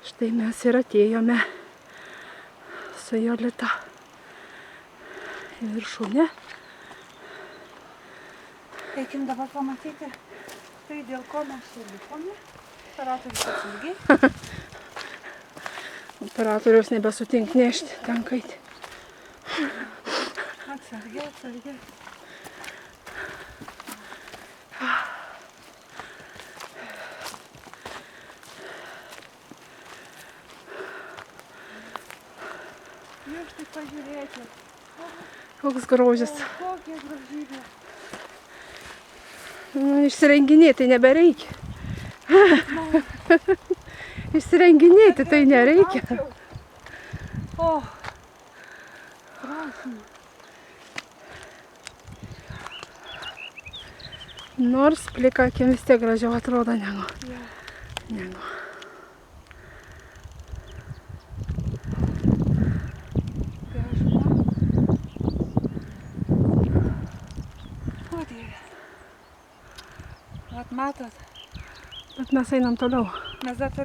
Štai mes ir atėjome su Jolita į viršūnę. Eikim dabar pamatyti, tai dėl ko mes čia lipome. Operatorius atsargiai. Operatorius nebesutink nešti, tenkaiti. Atsargiai, atsargiai. Jūs tik pažiūrėkit. Koks grožis. Kokia gražybė. Išsirenginėti nebereikia. Išsirenginėti tai nereikia. O, prašom. Nors plika akim vis tiek gražiau atrodo negu. O Dieve. Vat matot. Bet mes einam toliau. Mes dar toliau.